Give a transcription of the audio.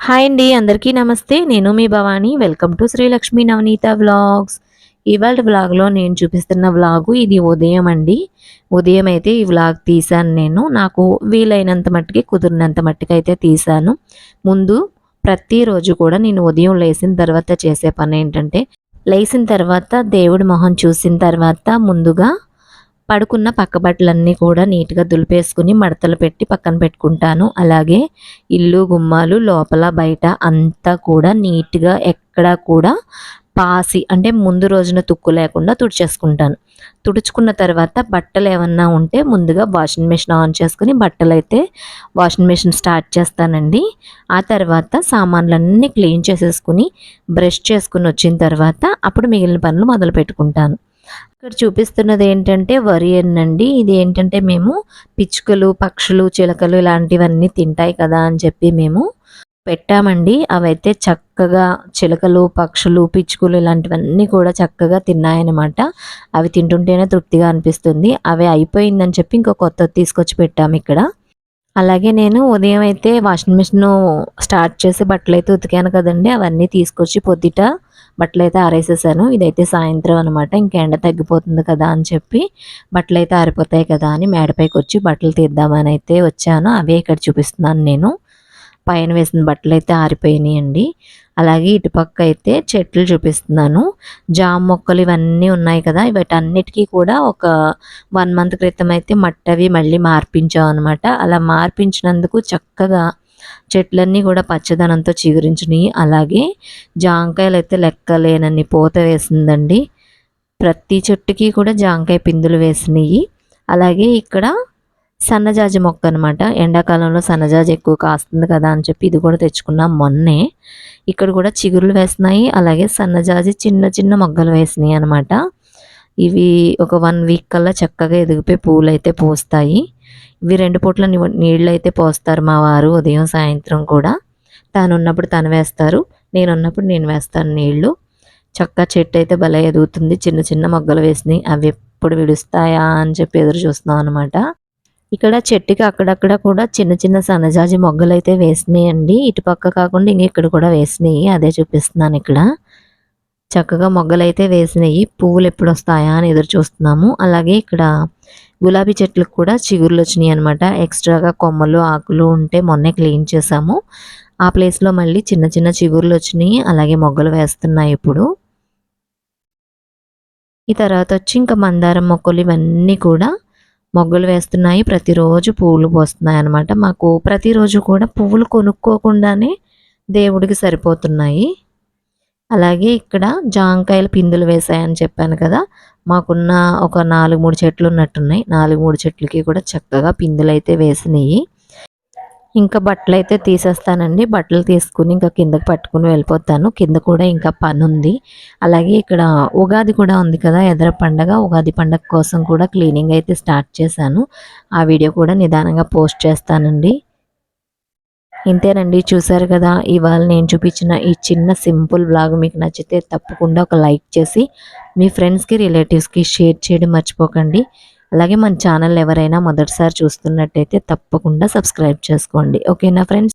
Hi అండి, అందరికీ నమస్తే. నేను మీ Bhavani. Welcome to Srilakshmi Navaneetha vlogs. ఇవాళ వ్లాగ్లో నేను చూపిస్తున్న వ్లాగు ఇది ఉదయం అండి. ఉదయం అయితే ఈ వ్లాగ్ తీశాను నేను. నాకు వీలైనంత మట్టుకి కుదిరినంత మట్టుకు అయితే తీశాను. ముందు ప్రతిరోజు కూడా నేను ఉదయం లేచిన తర్వాత చేసే పని ఏంటంటే, లేచిన తర్వాత దేవుడి మొహం చూసిన తర్వాత ముందుగా పడుకున్న పక్క బట్టలన్నీ కూడా నీట్‌గా దులిపేసుకొని మడతలు పెట్టి పక్కన పెట్టుకుంటాను. అలాగే ఇల్లు, గుమ్మాలు లోపల, బయట అంతా కూడా నీట్‌గా ఎక్కడా కూడా పాసి అంటే ముందు రోజున తుక్కు లేకుండా తుడిచేసుకుంటాను. తుడుచుకున్న తర్వాత బట్టలేమన్నా ఉంటే ముందుగా వాషింగ్ మెషిన్ ఆన్ చేసుకొని బట్టలైతే వాషింగ్ మెషిన్ స్టార్ట్ చేస్తానండి. ఆ తర్వాత సామాన్లన్నీ క్లీన్ చేసేసుకొని బ్రష్ చేసుకొని వచ్చిన తర్వాత అప్పుడు మిగిలిన పనులు మొదలుపెట్టుకుంటాను. ఇక్కడ చూపిస్తున్నది ఏంటంటే వరి ఎన్నండి. ఇది ఏంటంటే మేము పిచ్చుకలు, పక్షులు, చిలకలు ఇలాంటివన్నీ తింటాయి కదా అని చెప్పి మేము పెట్టామండి. అవైతే చక్కగా చిలకలు, పక్షులు, పిచ్చుకలు ఇలాంటివన్నీ కూడా చక్కగా తిన్నాయన్నమాట. అవి తింటుంటేనే తృప్తిగా అనిపిస్తుంది. అవి అయిపోయిందని చెప్పి ఇంకో కొత్తది తీసుకొచ్చి పెట్టాము ఇక్కడ. అలాగే నేను ఉదయం అయితే వాషింగ్ మిషన్ స్టార్ట్ చేసి బట్టలైతే ఉతికాను కదండీ! అవన్నీ తీసుకొచ్చి పొద్దుట బట్టలైతే ఆరేసేసాను. ఇదైతే సాయంత్రం అనమాట. ఇంక ఎండ తగ్గిపోతుంది కదా అని చెప్పి బట్టలైతే ఆరిపోతాయి కదా అని మేడపైకొచ్చి బట్టలు తీద్దామని అయితే వచ్చాను. అవే ఇక్కడ చూపిస్తున్నాను నేను. పైన వేసిన బట్టలైతే ఆరిపోయినాయండి. అలాగే ఇటుపక్క అయితే చెట్లు చూపిస్తున్నాను. జామ మొక్కలు ఇవన్నీ ఉన్నాయి కదా! వీటన్నిటికీ కూడా ఒక 1 మంత్ క్రితం అయితే మట్టి అవి మళ్ళీ మార్పించాం అనమాట. అలా మార్పించినందుకు చక్కగా చెట్లన్నీ కూడా పచ్చదనంతో చిగురించినాయి. అలాగే జాంకాయలైతే లెక్కలేనన్ని పూత వేసిందండి. ప్రతి చెట్టుకి కూడా జాంకాయ పిందులు వేసినాయి. అలాగే ఇక్కడ సన్నజాజి మొక్క అనమాట. ఎండాకాలంలో సన్నజాజి ఎక్కువ కాస్తుంది కదా అని చెప్పి ఇది కూడా తెచ్చుకున్నాం మొన్నే. ఇక్కడ కూడా చిగురులు వేస్తున్నాయి. అలాగే సన్నజాజి చిన్న చిన్న మొగ్గలు వేసినాయి అనమాట. ఇవి ఒక 1 వీక్ కల్లా చక్కగా ఎదిగిపోయి పూలైతే పూస్తాయి. ఇవి 2 పూట్ల నీళ్ళైతే పోస్తారు మా వారు ఉదయం, సాయంత్రం కూడా. తనున్నప్పుడు తను వేస్తారు. నేనున్నప్పుడు నేను వేస్తాను నీళ్ళు. చక్కగా చెట్టు అయితే భలే ఎదుగుతుంది. చిన్న చిన్న మొగ్గలు వేసినాయి. అవి ఎప్పుడు విడుస్తాయా అని చెప్పి ఎదురు చూస్తున్నాం అనమాట. ఇక్కడ చెట్టుకి అక్కడక్కడ కూడా చిన్న చిన్న సన్నజాజి మొగ్గలైతే వేసినాయండి. ఇటుపక్క కాకుండా ఇక్కడ కూడా వేసినాయి. అదే చూపిస్తున్నాను ఇక్కడ. చక్కగా మొగ్గలైతే వేసినాయి. పువ్వులు ఎప్పుడొస్తాయా అని ఎదురు చూస్తున్నాము. అలాగే ఇక్కడ గులాబీ చెట్లకు కూడా చిగుర్లు వచ్చినాయి అనమాట. ఎక్స్ట్రాగా కొమ్మలు, ఆకులు ఉంటే మొన్నే క్లీన్ చేసాము. ఆ ప్లేస్‌లో మళ్ళీ చిన్న చిన్న చిగుర్లు వచ్చినాయి. అలాగే మొగ్గలు వేస్తున్నాయి ఇప్పుడు. ఈ తర్వాత వచ్చి ఇంకా మందారం మొక్కలు ఇవన్నీ కూడా మొగ్గలు వేస్తున్నాయి. ప్రతిరోజు పువ్వులు పూస్తున్నాయి అనమాట. మాకు ప్రతిరోజు కూడా పువ్వులు కొనుక్కోకుండానే దేవుడికి సరిపోతున్నాయి. అలాగే ఇక్కడ జాంకాయల పిందులు వేసాయని చెప్పాను కదా! మాకున్న ఒక 4, 3 చెట్లు ఉన్నట్టున్నాయి. 4, 3 చెట్లకి కూడా చక్కగా పిందులైతే వేసినాయి. ఇంకా బట్టలైతే తీసేస్తానండి. బట్టలు తీసుకొని ఇంకా కిందకి పట్టుకొని వెళ్ళిపోతాను. కింద కూడా ఇంకా పనుంది. అలాగే ఇక్కడ ఉగాది కూడా ఉంది కదా! ఎదర పండగ. ఉగాది పండగ కోసం కూడా క్లీనింగ్ అయితే స్టార్ట్ చేశాను. ఆ వీడియో కూడా నిదానంగా పోస్ట్ చేస్తానండి. ఇంతేనండి, చూసారు కదా! ఇవాళ నేను చూపించిన ఈ చిన్న సింపుల్ వ్లాగ్ మీకు నచ్చితే తప్పకుండా ఒక లైక్ చేసి మీ ఫ్రెండ్స్‌కి, రిలేటివ్స్‌కి షేర్ చేయడం మర్చిపోకండి. అలాగే మన ఛానల్ ఎవరైనా మొదటిసారి చూస్తున్నట్టయితే తప్పకుండా సబ్స్క్రైబ్ చేసుకోండి. ఓకేనా ఫ్రెండ్స్?